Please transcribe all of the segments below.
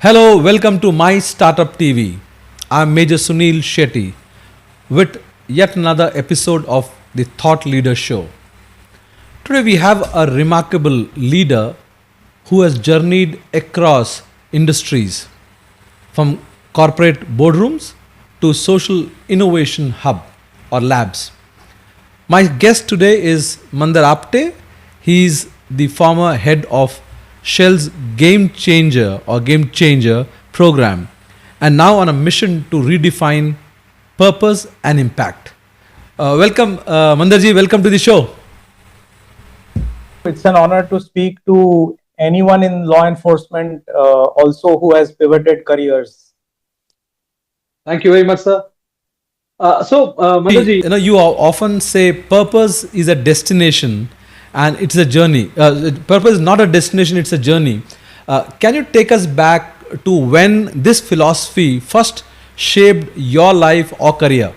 Hello, welcome to MyStartup TV. I'm Major Sunil Shetty with yet another episode of the Thought Leader Show. Today we have a remarkable leader who has journeyed across industries from corporate boardrooms to social innovation hub or labs. My guest today is Mandar Apte. He is the former head of Shell's GameChanger program and now on a mission to redefine purpose and impact. Welcome, Mandarji, welcome to the show. It's an honor to speak to anyone in law enforcement also who has pivoted careers. Thank you very much, sir. Mandarji, You often say purpose is a destination and it's a journey. Purpose is not a destination, it's a journey. Can you take us back to when this philosophy first shaped your life or career?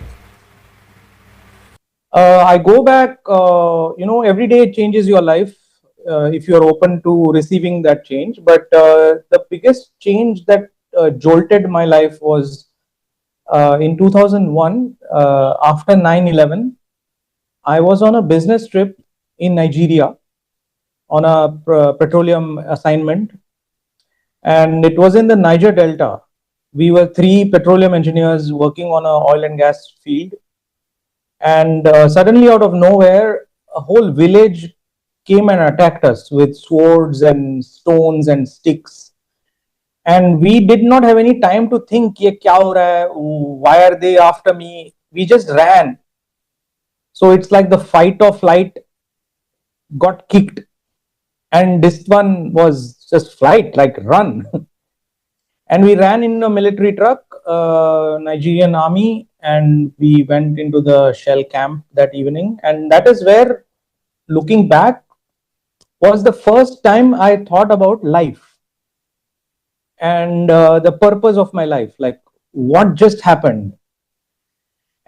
I go back, every day changes your life if you're open to receiving that change. But the biggest change that jolted my life was in 2001, after 9/11. I was on a business trip in Nigeria on a petroleum assignment, and it was in the Niger Delta. We were 3 petroleum engineers working on an oil and gas field, and suddenly out of nowhere, a whole village came and attacked us with swords and stones and sticks. And we did not have any time to think, ye kya ho raha hai? Why are they after me? We just ran. So it's like the fight or flight got kicked, and this one was just flight, like run. And we ran in a military truck, Nigerian army, and we went into the Shell camp that evening. And that is where, looking back, was the first time I thought about life and the purpose of my life, like what just happened.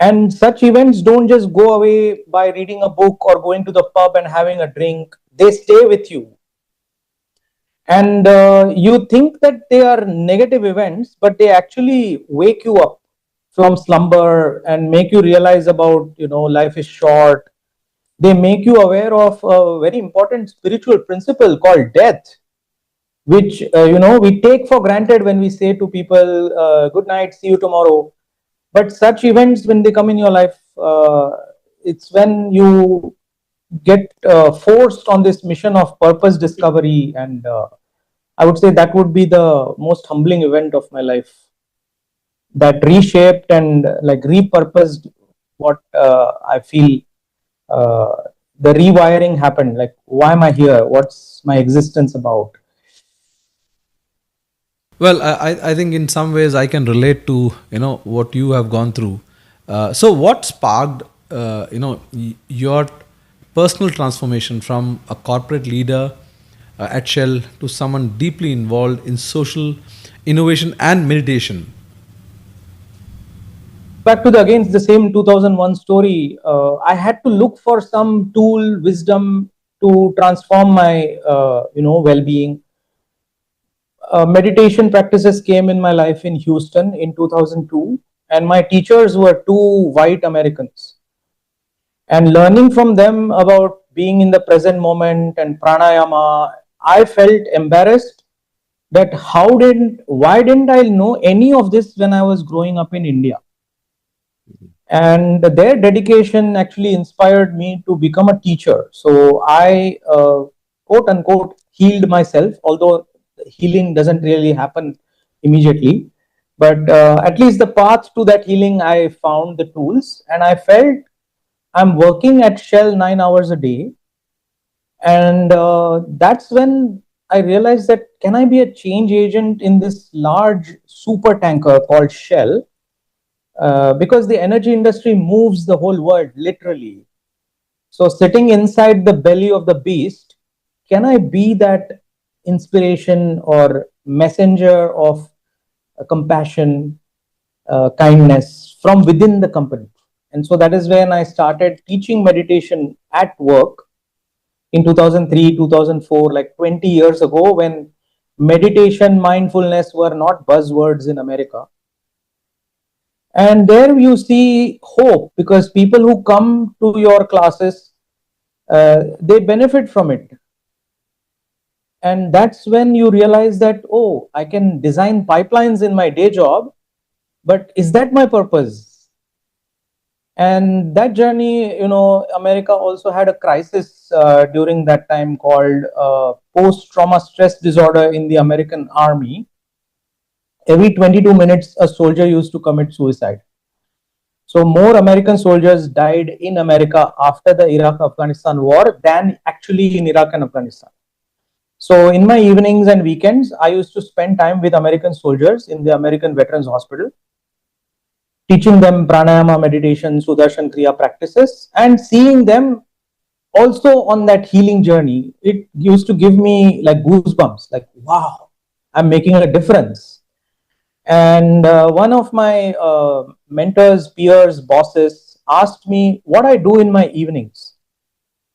And such events don't just go away by reading a book or going to the pub and having a drink. They stay with you. And you think that they are negative events, but they actually wake you up from slumber and make you realize about, life is short. They make you aware of a very important spiritual principle called death, which, we take for granted when we say to people, good night, see you tomorrow. But such events, when they come in your life, it's when you get forced on this mission of purpose discovery. And I would say that would be the most humbling event of my life, that reshaped and repurposed what I feel. The rewiring happened. Like, why am I here? What's my existence about? Well, I think in some ways I can relate to what you have gone through. So what sparked your personal transformation from a corporate leader at Shell to someone deeply involved in social innovation and meditation? Back to again the same 2001 story. I had to look for some tool, wisdom to transform my well-being. Meditation practices came in my life in Houston in 2002, and my teachers were 2 white Americans. And learning from them about being in the present moment and pranayama, I felt embarrassed that why didn't I know any of this when I was growing up in India? And their dedication actually inspired me to become a teacher. So I, quote unquote, healed myself, although healing doesn't really happen immediately. But at least the path to that healing, I found the tools, and I felt I'm working at Shell 9 hours a day. And that's when I realized that, can I be a change agent in this large super tanker called Shell? Because the energy industry moves the whole world, literally. So sitting inside the belly of the beast, can I be that inspiration or messenger of compassion, kindness from within the company? And so that is when I started teaching meditation at work in 2003, 2004, like 20 years ago, when meditation, mindfulness were not buzzwords in America. And there you see hope, because people who come to your classes, they benefit from it. And that's when you realize that, oh, I can design pipelines in my day job, but is that my purpose? And that journey, America also had a crisis during that time called post-trauma stress disorder in the American army. Every 22 minutes, a soldier used to commit suicide. So more American soldiers died in America after the Iraq-Afghanistan war than actually in Iraq and Afghanistan. So in my evenings and weekends, I used to spend time with American soldiers in the American Veterans Hospital, teaching them pranayama, meditation, Sudarshan Kriya practices, and seeing them also on that healing journey. It used to give me like goosebumps, like, wow, I'm making a difference. And one of my mentors, peers, bosses asked me what I do in my evenings.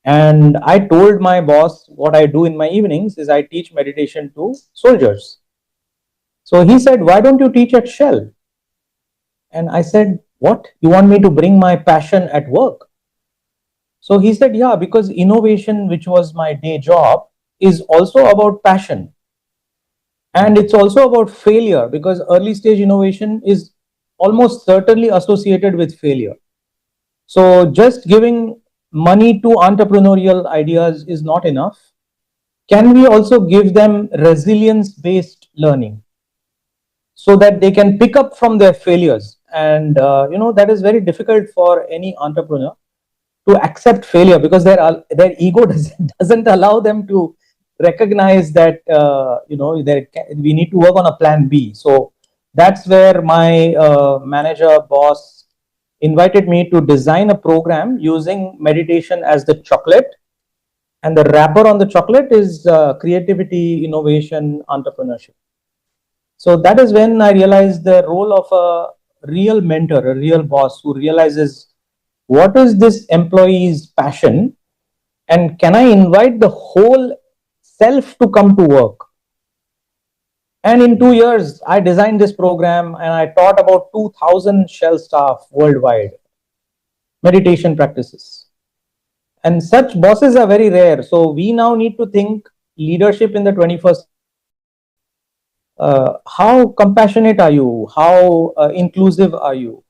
And I told my boss what I do in my evenings is I teach meditation to soldiers. So he said, why don't you teach at Shell? And I said, what? You want me to bring my passion at work? So he said, yeah, because innovation, which was my day job, is also about passion. And it's also about failure, because early stage innovation is almost certainly associated with failure. So just giving money to entrepreneurial ideas is not enough. Can we also give them resilience-based learning so that they can pick up from their failures? And that is very difficult for any entrepreneur to accept failure, because their ego doesn't allow them to recognize that we need to work on a plan B. So that's where my manager boss invited me to design a program using meditation as the chocolate, and the wrapper on the chocolate is creativity, innovation, entrepreneurship. So that is when I realized the role of a real mentor, a real boss who realizes what is this employee's passion, and can I invite the whole self to come to work. And in 2 years, I designed this program and I taught about 2,000 Shell staff worldwide meditation practices. And such bosses are very rare. So we now need to think leadership in the 21st. How compassionate are you? How inclusive are you?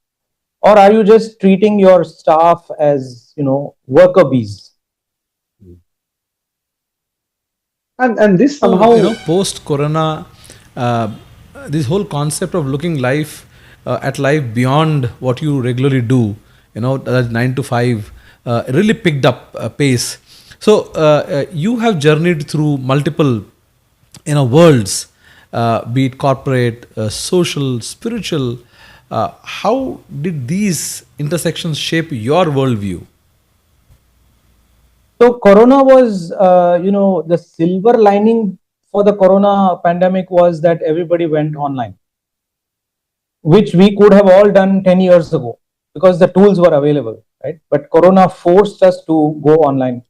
Or are you just treating your staff as, worker bees? And this somehow, post corona, this whole concept of looking life at life beyond what you regularly do, that 9 to 5, really picked up pace. So you have journeyed through multiple worlds, be it corporate, social, spiritual. How did these intersections shape your worldview? So Corona was, the silver lining for the Corona pandemic was that everybody went online, which we could have all done 10 years ago because the tools were available, right? But Corona forced us to go online.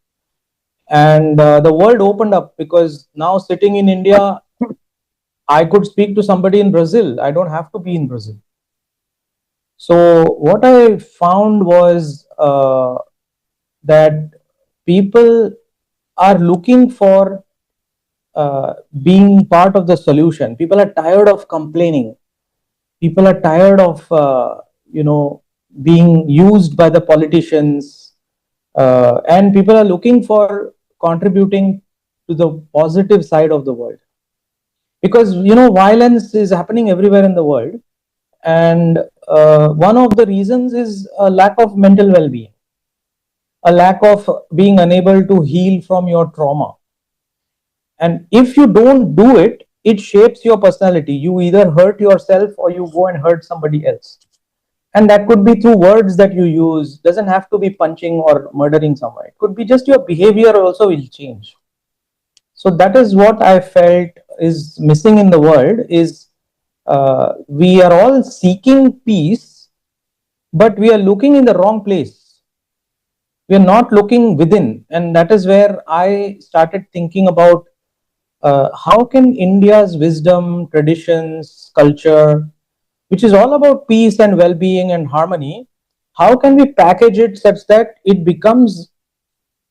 And the world opened up, because now sitting in India, I could speak to somebody in Brazil. I don't have to be in Brazil. So what I found was that people are looking for being part of the solution. People are tired of complaining. People are tired of, being used by the politicians. And people are looking for contributing to the positive side of the world. Because, violence is happening everywhere in the world. And one of the reasons is a lack of mental well-being, a lack of being unable to heal from your trauma. And if you don't do it, it shapes your personality. You either hurt yourself or you go and hurt somebody else. And that could be through words that you use. Doesn't have to be punching or murdering someone. It could be just your behavior also will change. So that is what I felt is missing in the world, is we are all seeking peace, but we are looking in the wrong place. We are not looking within. And that is where I started thinking about how can India's wisdom, traditions, culture, which is all about peace and well-being and harmony, how can we package it such that it becomes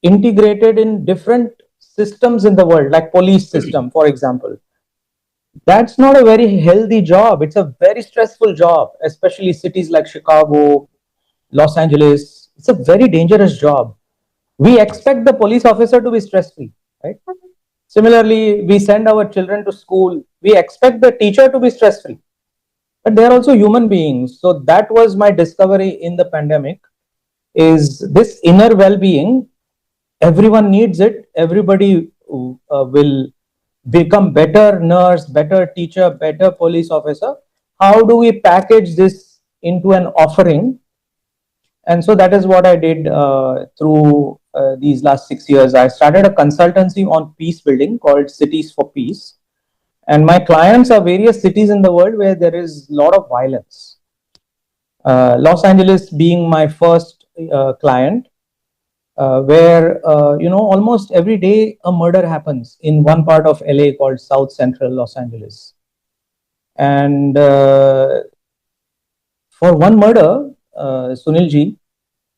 integrated in different systems in the world, like police system, for example? That's not a very healthy job. It's a very stressful job, especially cities like Chicago, Los Angeles. It's a very dangerous job. We expect the police officer to be stress free, right? Similarly, we send our children to school. We expect the teacher to be stress free, but they are also human beings. So that was my discovery in the pandemic: is this inner well-being. Everyone needs it. Everybody will become better nurse, better teacher, better police officer. How do we package this into an offering? And so that is what I did through these last 6 years. I started a consultancy on peace building called Cities4Peace, and my clients are various cities in the world where there is a lot of violence. Los Angeles being my first client, where almost every day a murder happens in one part of LA called South Central Los Angeles. And for one murder, Sunil ji,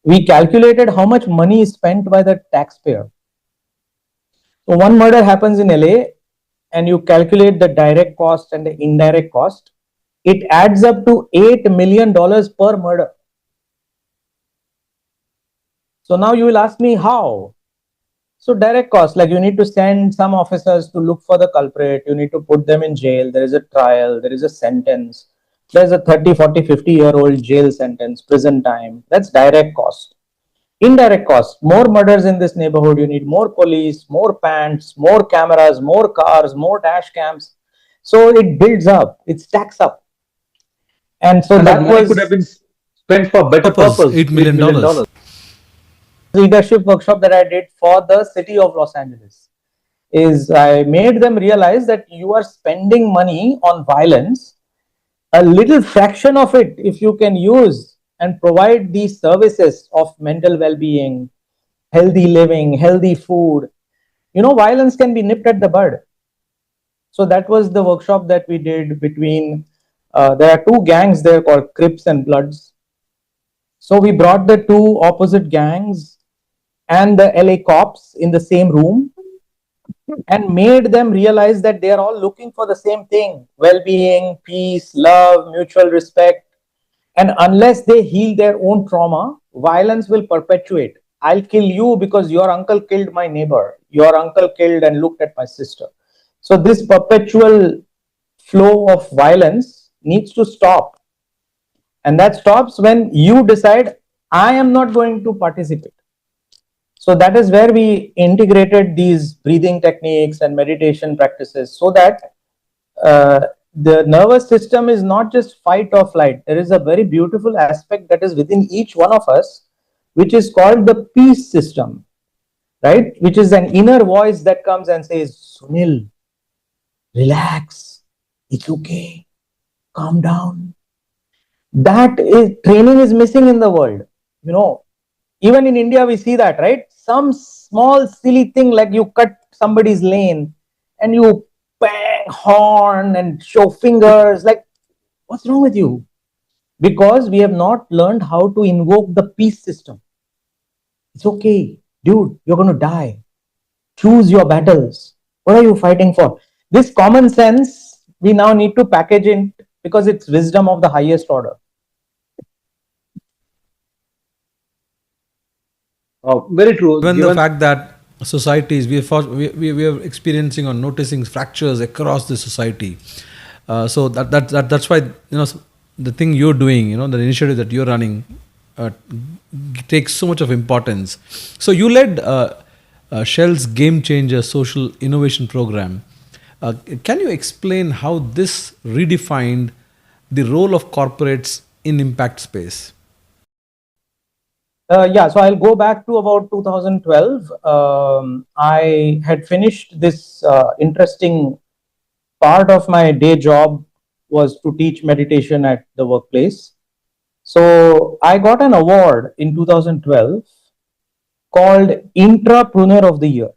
we calculated how much money is spent by the taxpayer. So one murder happens in LA, and you calculate the direct cost and the indirect cost. It adds up to $8 million per murder. So now you will ask me how. So direct cost, like you need to send some officers to look for the culprit. You need to put them in jail. There is a trial. There is a sentence. There's a 30, 40, 50-year-old jail sentence, prison time. That's direct cost. Indirect cost, more murders in this neighborhood. You need more police, more pants, more cameras, more cars, more dash cams. So it builds up, it stacks up. And so And that money could have been spent for better purpose. $8 million. Leadership workshop that I did for the city of Los Angeles is I made them realize that you are spending money on violence. A little fraction of it, if you can use and provide these services of mental well-being, healthy living, healthy food, violence can be nipped at the bud. So that was the workshop that we did between, there are two gangs there called Crips and Bloods. So we brought the two opposite gangs and the LA cops in the same room and made them realize that they are all looking for the same thing: well-being, peace, love, mutual respect. And unless they heal their own trauma, violence will perpetuate. I'll kill you because your uncle killed my neighbor. Your uncle killed and looked at my sister. So this perpetual flow of violence needs to stop. And that stops when you decide, I am not going to participate. So that is where we integrated these breathing techniques and meditation practices so that the nervous system is not just fight or flight. There is a very beautiful aspect that is within each one of us, which is called the peace system, right? Which is an inner voice that comes and says, Sunil, relax, it's okay, calm down. That is training is missing in the world. Even in India, we see that, right? Some small silly thing like you cut somebody's lane and you bang horn and show fingers. Like, what's wrong with you? Because we have not learned how to invoke the peace system. It's okay, dude, you're going to die. Choose your battles. What are you fighting for? This common sense, we now need to package it because it's wisdom of the highest order. Very true. Given the fact that societies, we are experiencing or noticing fractures across the society. So that's why the thing you're doing, the initiative that you're running, takes so much of importance. So you led Shell's GameChanger social innovation program. Can you explain how this redefined the role of corporates in impact space? Yeah, so I'll go back to about 2012. I had finished this interesting part of my day job was to teach meditation at the workplace. So I got an award in 2012 called Intrapreneur of the Year.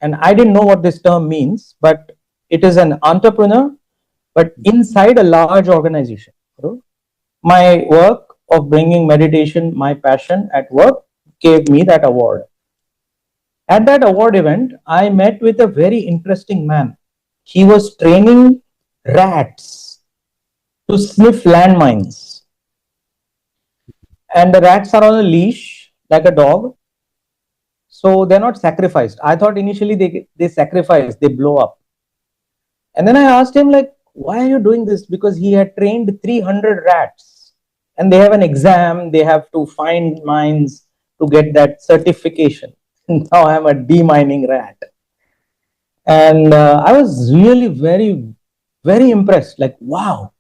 And I didn't know what this term means, but it is an entrepreneur, but inside a large organization. My work of bringing meditation, my passion at work, gave me that award. At that award event, I met with a very interesting man. He was training rats to sniff landmines. And the rats are on a leash like a dog. So they're not sacrificed. I thought initially they sacrifice, they blow up. And then I asked him, like, why are you doing this? Because he had trained 300 rats and they have an exam, they have to find mines to get that certification. Now I'm a demining rat. And I was really very impressed. Like, wow,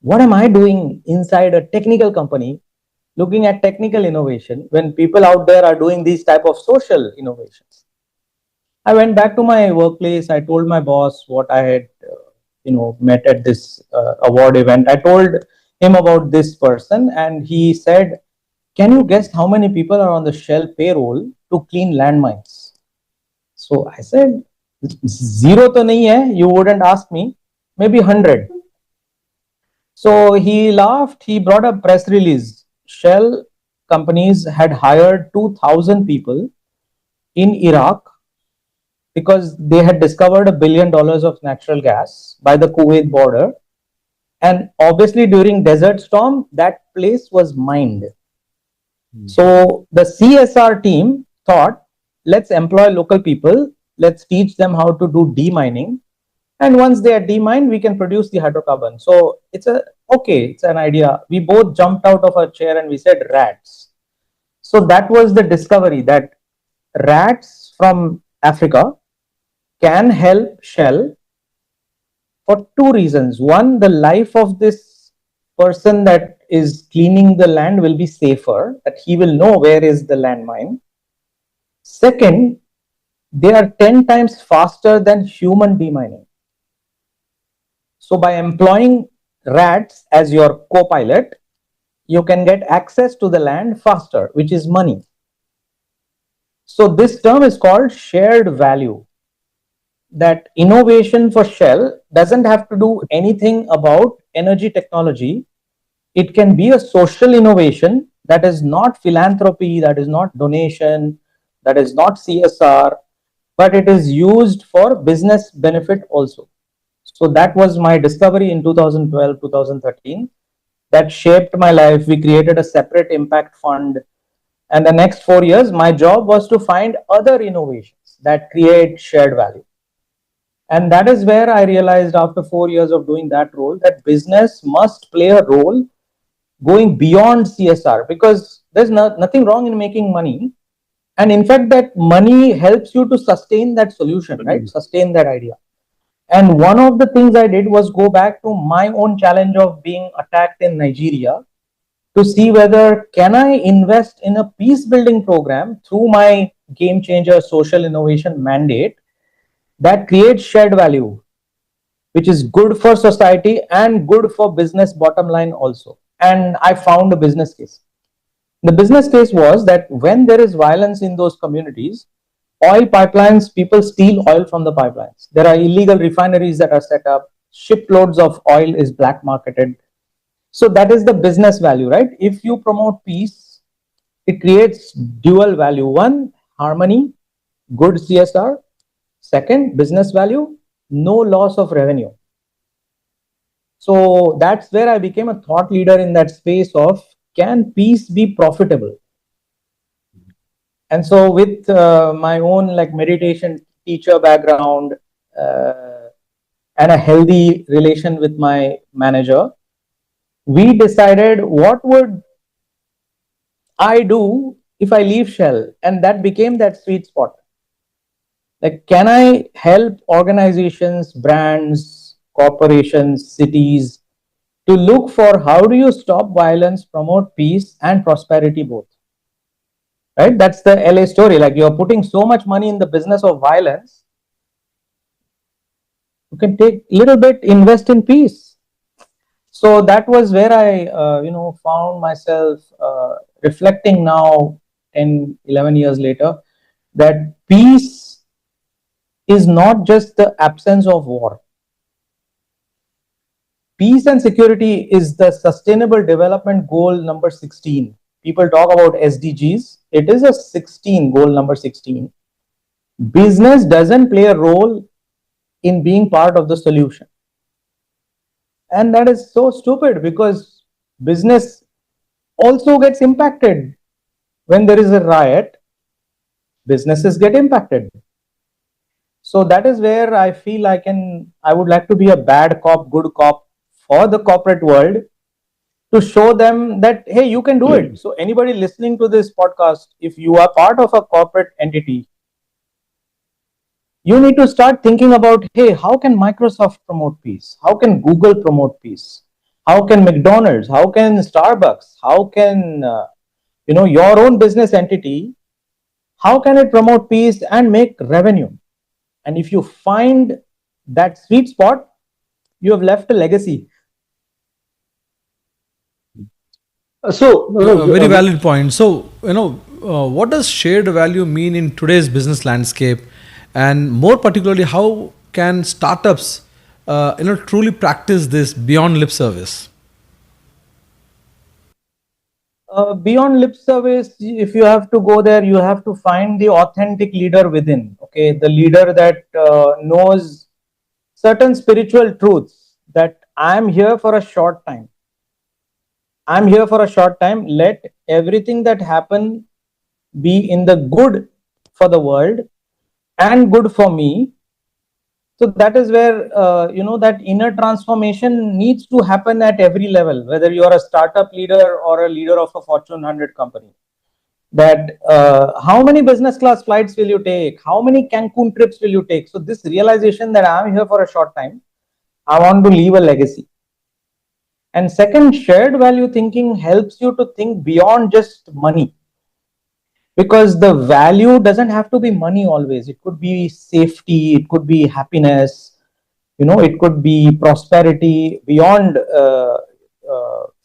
what am I doing inside a technical company looking at technical innovation when people out there are doing these type of social innovations? I went back to my workplace. I told my boss what I had, met at this award event. I told him about this person, and he said, "Can you guess how many people are on the Shell payroll to clean landmines?" So I said, "Zero to nahi hai. You wouldn't ask me. Maybe 100." So he laughed. He brought a press release. Shell companies had hired 2,000 people in Iraq because they had discovered $1 billion of natural gas by the Kuwait border. And obviously during Desert Storm, that place was mined. So the CSR team thought, let's employ local people, let's teach them how to do demining. And once they are demined, we can produce the hydrocarbon. So it's an idea. We both jumped out of our chair and we said rats. So that was the discovery that rats from Africa can help Shell for two reasons. One, the life of this person that is cleaning the land will be safer, that he will know where is the landmine. Second, they are 10 times faster than human demining. So by employing rats as your co-pilot, you can get access to the land faster, which is money. So this term is called shared value. That innovation for Shell doesn't have to do anything about energy technology. It can be a social innovation that is not philanthropy, that is not donation, that is not CSR, but it is used for business benefit also. So that was my discovery in 2012, 2013. That shaped my life. We created a separate impact fund. And the next 4 years, my job was to find other innovations that create shared value. And that is where I realized after 4 years of doing that role that business must play a role going beyond CSR, because there's nothing wrong in making money. And in fact, that money helps you to sustain that solution, right? Sustain that idea. And one of the things I did was go back to my own challenge of being attacked in Nigeria to see whether can I invest in a peace building program through my GameChanger social innovation mandate that creates shared value, which is good for society and good for business bottom line also. And I found a business case. The business case was that when there is violence in those communities, oil pipelines, people steal oil from the pipelines. There are illegal refineries that are set up. Shiploads of oil is black marketed. So that is the business value, right? If you promote peace, it creates dual value. One, harmony, good CSR. Second, business value, no loss of revenue. So that's where I became a thought leader in that space of, can peace be profitable? And so with my own like meditation teacher background and a healthy relation with my manager, we decided what would I do if I leave Shell? And that became that sweet spot. Like, can I help organizations, brands, corporations, cities to look for how do you stop violence, promote peace and prosperity both? Right? That's the LA story. Like, you're putting so much money in the business of violence, you can take a little bit, invest in peace. So that was where I, found myself reflecting now 10, 11 years later, that peace is not just the absence of war. Peace and security is the sustainable development goal number 16. People talk about SDGs. It is a 16, goal number 16. Business doesn't play a role in being part of the solution. And that is so stupid, because business also gets impacted. When there is a riot, businesses get impacted. So that is where I feel I would like to be a bad cop, good cop for the corporate world, to show them that, hey, you can do it. So anybody listening to this podcast, if you are part of a corporate entity, you need to start thinking about, hey, how can Microsoft promote peace? How can Google promote peace? How can McDonald's? How can Starbucks? How can your own business entity? How can it promote peace and make revenue? And if you find that sweet spot, you have left a legacy. Very valid point. So, what does shared value mean in today's business landscape? And more particularly, how can startups, truly practice this beyond lip service? Beyond lip service, if you have to go there, you have to find the authentic leader within. Okay, the leader that knows certain spiritual truths, that I am here for a short time. I'm here for a short time. Let everything that happen be in the good for the world and good for me. So that is where, that inner transformation needs to happen at every level, whether you are a startup leader or a leader of a Fortune 100 company. That how many business class flights will you take? How many Cancun trips will you take? So this realization that I'm here for a short time, I want to leave a legacy. And second, shared value thinking helps you to think beyond just money. Because the value doesn't have to be money always. It could be safety, it could be happiness, it could be prosperity beyond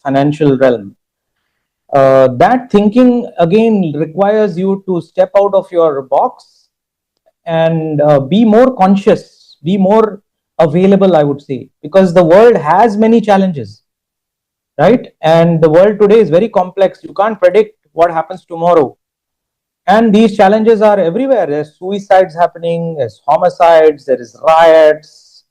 financial realm. That thinking again requires you to step out of your box and be more conscious, be more available, I would say, because the world has many challenges, right? And the world today is very complex. You can't predict what happens tomorrow. And these challenges are everywhere. There's suicides happening, there's homicides, there is riots,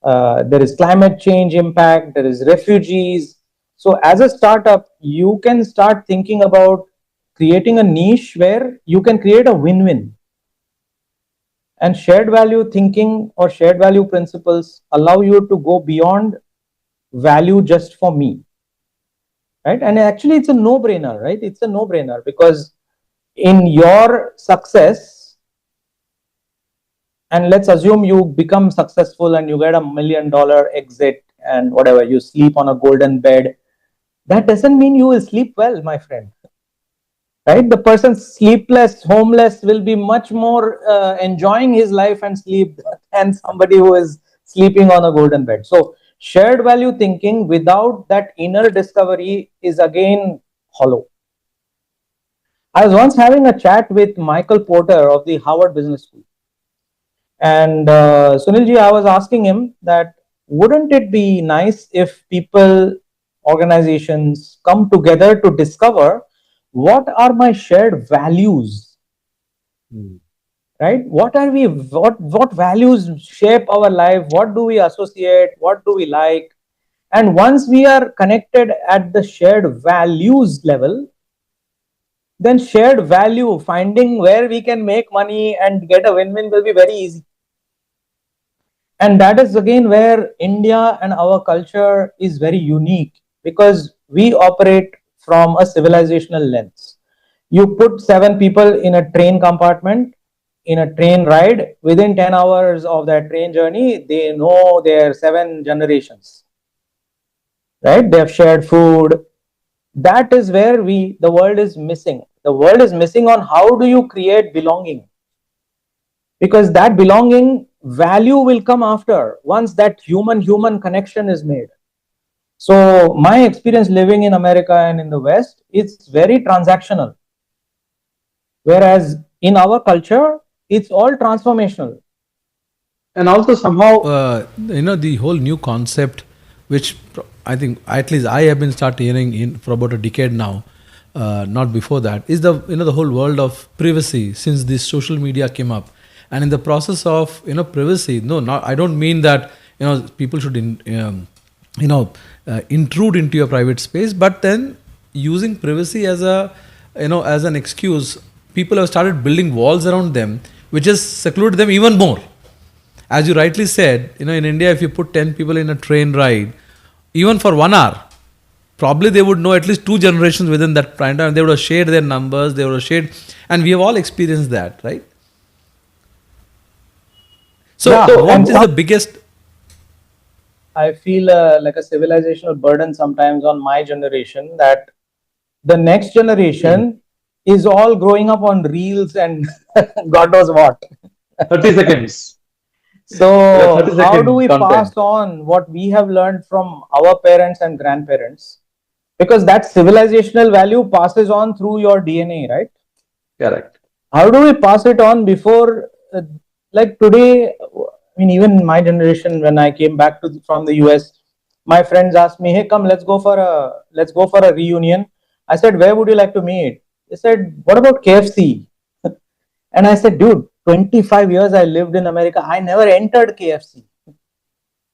there is climate change impact, there is refugees. So as a startup, you can start thinking about creating a niche where you can create a win-win. And shared value thinking or shared value principles allow you to go beyond value just for me, right? And actually it's a no-brainer, right? It's a no-brainer, because in your success, and let's assume you become successful and you get $1 million exit and whatever, you sleep on a golden bed, that doesn't mean you will sleep well, my friend, right? The person sleepless, homeless will be much more enjoying his life and sleep than somebody who is sleeping on a golden bed. So shared value thinking without that inner discovery is again hollow. I was once having a chat with Michael Porter of the Harvard Business School. And Sunilji, I was asking him that, wouldn't it be nice if people, organizations come together to discover what are my shared values? Right? What values shape our life? What do we associate? What do we like? And once we are connected at the shared values level, then shared value, finding where we can make money and get a win-win will be very easy. And that is again where India and our culture is very unique, because we operate from a civilizational lens. You put 7 people in a train compartment, in a train ride, within 10 hours of that train journey, they know their 7 generations, right? They have shared food. That is where the world is missing. The world is missing on how do you create belonging, because that belonging value will come after, once that human connection is made. So my experience living in America and in the West, it's very transactional, whereas in our culture it's all transformational. And also somehow, the whole new concept, which I think at least I have been start hearing in for about a decade now, not before that, is the whole world of privacy since this social media came up, and in the process of privacy, no, not I don't mean that people should intrude into your private space, but then using privacy as a as an excuse, people have started building walls around them, which has secluded them even more. As you rightly said, in India, if you put 10 people in a train ride, even for 1 hour, probably they would know at least two generations within that time. They would have shared their numbers, they would have shared, and we have all experienced that, right? So, Yeah, what and is the biggest? I feel like a civilizational burden sometimes on my generation, that the next generation is all growing up on reels and God knows what. 30 seconds. There are So 30 how do second we pass content. on what we have learned from our parents and grandparents? Because that civilizational value passes on through your DNA, right? Correct. How do we pass it on before, like today? I mean, even in my generation, when I came back from the US, my friends asked me, "Hey, come, let's go for a reunion." I said, "Where would you like to meet?" They said, "What about KFC?" And I said, "Dude, 25 years I lived in America. I never entered KFC."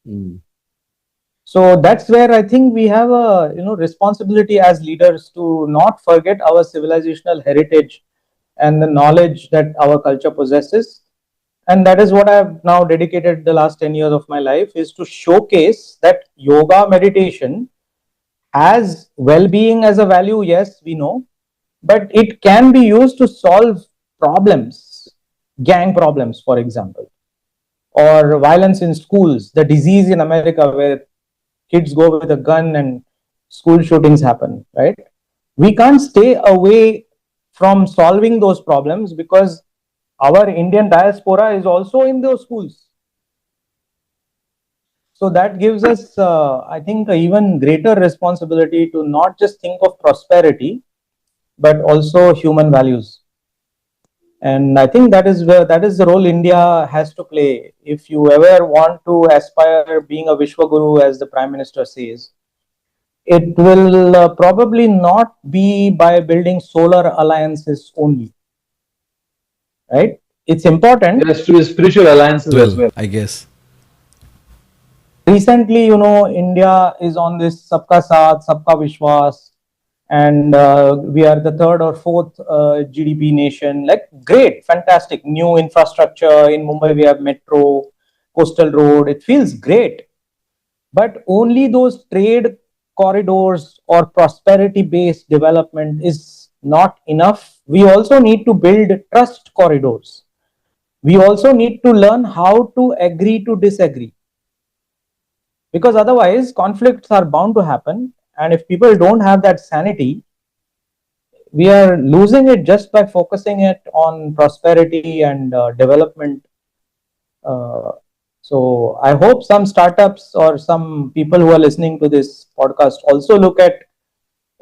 Mm. So that's where I think we have a responsibility as leaders to not forget our civilizational heritage and the knowledge that our culture possesses. And that is what I've now dedicated the last 10 years of my life, is to showcase that yoga meditation has well-being as a value. Yes, we know, but it can be used to solve problems, gang problems, for example, or violence in schools, the disease in America where kids go with a gun and school shootings happen, right? We can't stay away from solving those problems because our Indian diaspora is also in those schools. So that gives us, I think, an even greater responsibility to not just think of prosperity, but also human values. And I think that is the role India has to play. If you ever want to aspire being a Vishwaguru, as the Prime Minister says, it will probably not be by building solar alliances only, right? It's important. There has to be spiritual As alliances as well, well. I guess. Recently, India is on this Sabka Saath, Sabka Vishwas, and we are the third or fourth GDP nation. Like, great, fantastic, new infrastructure in Mumbai. We have metro, coastal road. It feels great, but only those trade corridors or prosperity based development is not enough. We also need to build trust corridors. We also need to learn how to agree to disagree, because otherwise conflicts are bound to happen. And if people don't have that sanity, we are losing it just by focusing it on prosperity and development. uh, so I hope some startups or some people who are listening to this podcast also look at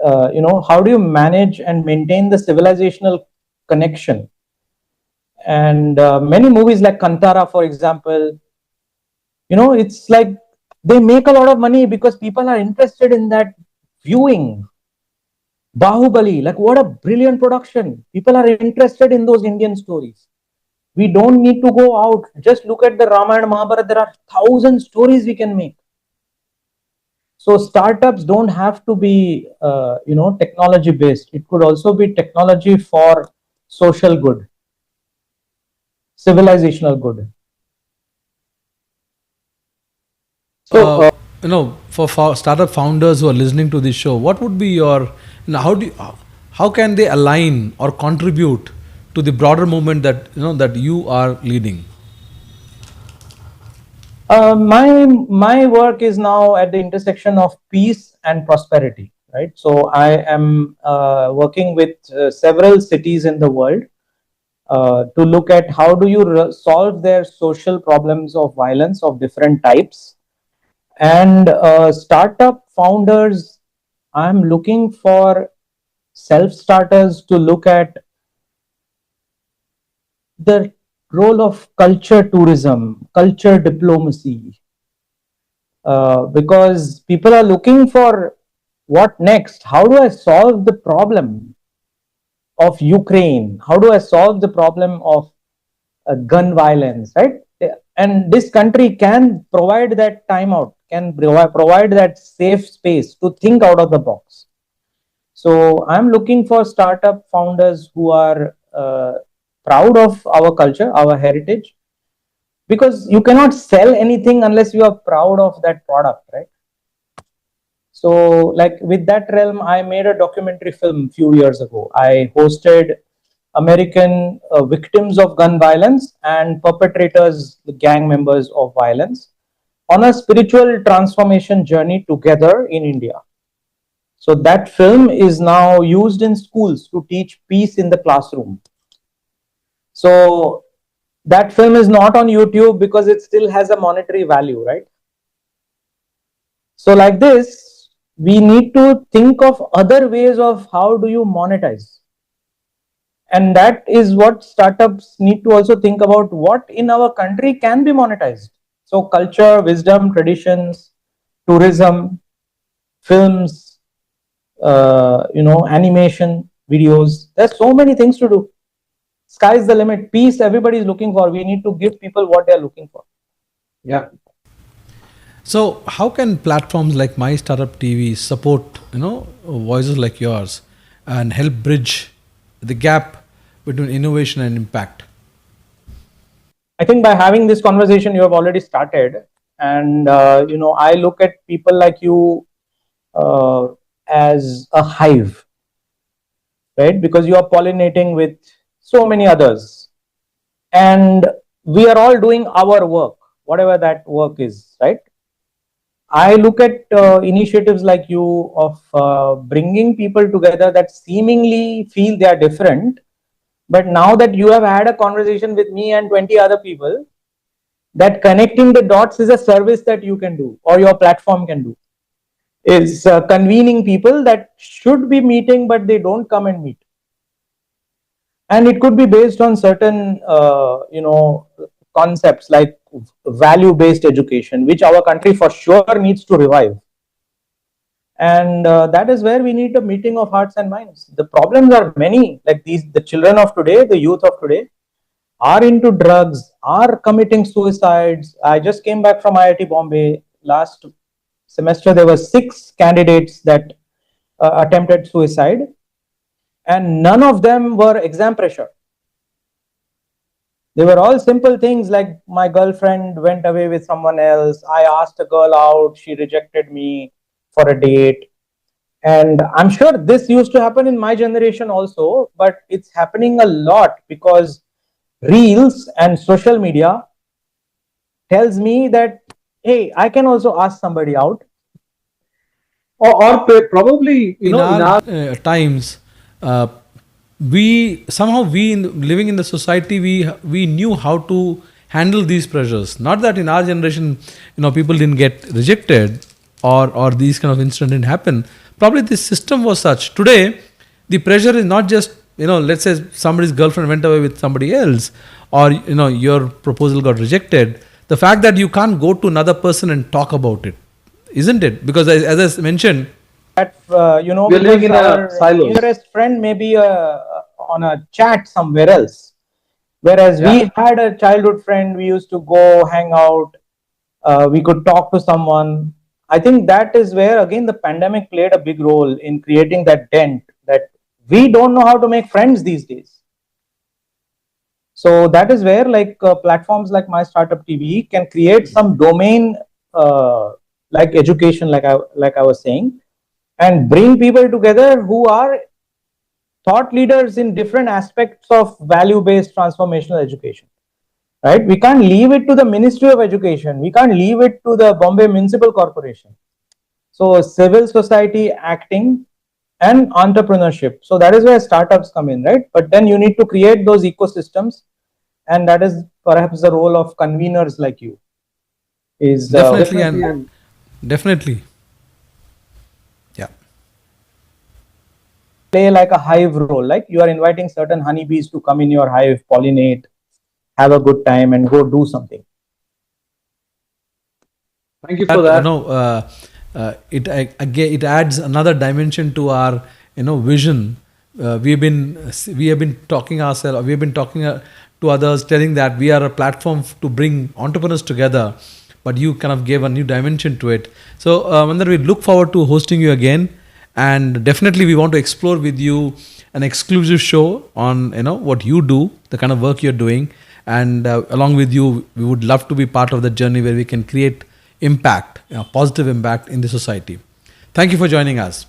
how do you manage and maintain the civilizational connection. And many movies like Kantara, for example, it's like they make a lot of money because people are interested in that viewing. Bahubali, like, what a brilliant production. People are interested in those Indian stories. We don't need to go out. Just look at the Ramayana, Mahabharata. There are 1,000 stories we can make. So startups don't have to be, technology based. It could also be technology for social good, civilizational good. So, For startup founders who are listening to this show, what would be your, how can they align or contribute to the broader movement that you are leading? My work is now at the intersection of peace and prosperity, right? So I am working with several cities in the world to look at how do you solve their social problems of violence of different types. And startup founders, I'm looking for self starters to look at the role of culture tourism, culture diplomacy, because people are looking for what next? How do I solve the problem of Ukraine? How do I solve the problem of gun violence, right? And this country can provide that timeout, can provide that safe space to think out of the box. So I'm looking for startup founders who are proud of our culture, our heritage, because you cannot sell anything unless you are proud of that product, right? So like with that realm, I made a documentary film few years ago. I hosted American victims of gun violence and perpetrators, the gang members of violence, on a spiritual transformation journey together in India. So that film is now used in schools to teach peace in the classroom. So that film is not on YouTube because it still has a monetary value, right? So like this, we need to think of other ways of how do you monetize. And that is what startups need to also think about, what in our country can be monetized. So culture, wisdom, traditions, tourism, films, animation, videos. There's so many things to do. Sky's the limit. Peace everybody is looking for. We need to give people what they're looking for. Yeah. So how can platforms like MyStartup TV support, voices like yours and help bridge the gap between innovation and impact? I think by having this conversation, you have already started. And, I look at people like you as a hive, right? Because you are pollinating with so many others. And we are all doing our work, whatever that work is, right? I look at initiatives like you of bringing people together that seemingly feel they are different. But now that you have had a conversation with me and 20 other people, that connecting the dots is a service that you can do or your platform can do. Is convening people that should be meeting but they don't come and meet. And it could be based on certain, concepts like value-based education, which our country for sure needs to revive. And that is where we need a meeting of hearts and minds. The problems are many, like the children of today, the youth of today are into drugs, are committing suicides. I just came back from IIT Bombay. Last semester, there were 6 candidates that attempted suicide, and none of them were exam pressure. They were all simple things like my girlfriend went away with someone else. I asked a girl out. She rejected me for a date. And I'm sure this used to happen in my generation also, but it's happening a lot because reels and social media tells me that, hey, I can also ask somebody out. Or probably, In our times, living in the society, we knew how to handle these pressures. Not that in our generation, people didn't get rejected or these kind of incidents didn't happen. Probably the system was such. Today, the pressure is not just, let's say somebody's girlfriend went away with somebody else, or your proposal got rejected. The fact that you can't go to another person and talk about it, isn't it? Because as I mentioned, That we're living in a silos. Nearest friend may be on a chat somewhere else, whereas we had a childhood friend. We used to go hang out. We could talk to someone. I think that is where again the pandemic played a big role in creating that dent that we don't know how to make friends these days. So that is where platforms like MyStartup TV can create some domain like education, like I was saying, and bring people together who are thought leaders in different aspects of value-based transformational education. Right? We can't leave it to the Ministry of Education. We can't leave it to the Bombay Municipal Corporation. So civil society acting and entrepreneurship. So that is where startups come in, right? But then you need to create those ecosystems, and that is perhaps the role of conveners like you. Is definitely. Yeah. Play like a hive role, like you are inviting certain honeybees to come in your hive, pollinate, have a good time and go do something. Thank you for that. It adds another dimension to our vision. We have been talking ourselves. We have been talking to others, telling that we are a platform to bring entrepreneurs together. But you kind of gave a new dimension to it. So, Mandar, we look forward to hosting you again, and definitely we want to explore with you an exclusive show on what you do, the kind of work you're doing, and along with you, we would love to be part of the journey where we can create impact, positive impact in the society. Thank you for joining us.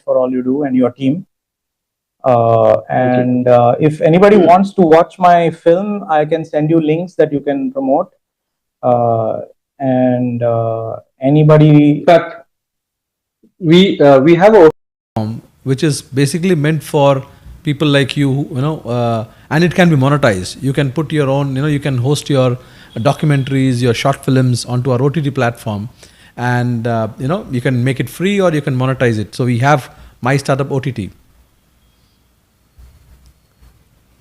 For all you do and your team. If anybody wants to watch my film, I can send you links that you can promote. Anybody. In fact, we have a which is basically meant for people like you, and it can be monetized. You can put your own, you can host your documentaries, your short films onto our OTT platform, and you can make it free or you can monetize it. So we have MyStartup OTT.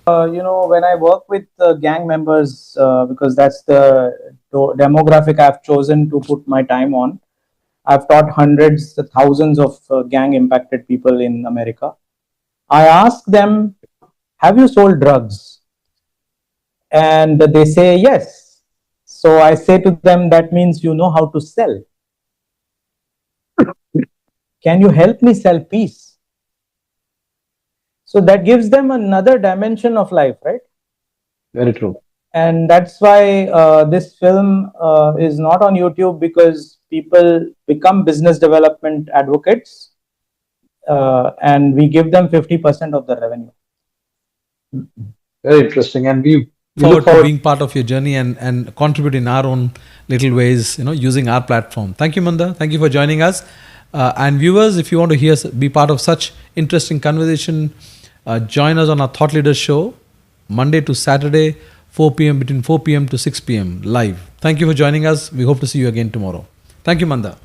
When I work with gang members, because that's the demographic I've chosen to put my time on, I've taught hundreds, thousands of gang impacted people in America. I ask them, have you sold drugs? And they say yes. So I say to them, that means you know how to sell. Can you help me sell peace? So that gives them another dimension of life, right? Very true. And that's why this film is not on YouTube, because people become business development advocates, and we give them 50% of the revenue. Very interesting. And we look forward to being part of your journey and contribute in our own little ways, using our platform. Thank you, Mandar. Thank you for joining us. And viewers, if you want to be part of such interesting conversation, join us on our Thought Leaders show, Monday to Saturday, 4 p.m. between 4 p.m. to 6 p.m. live. Thank you for joining us. We hope to see you again tomorrow. Thank you, Mandar.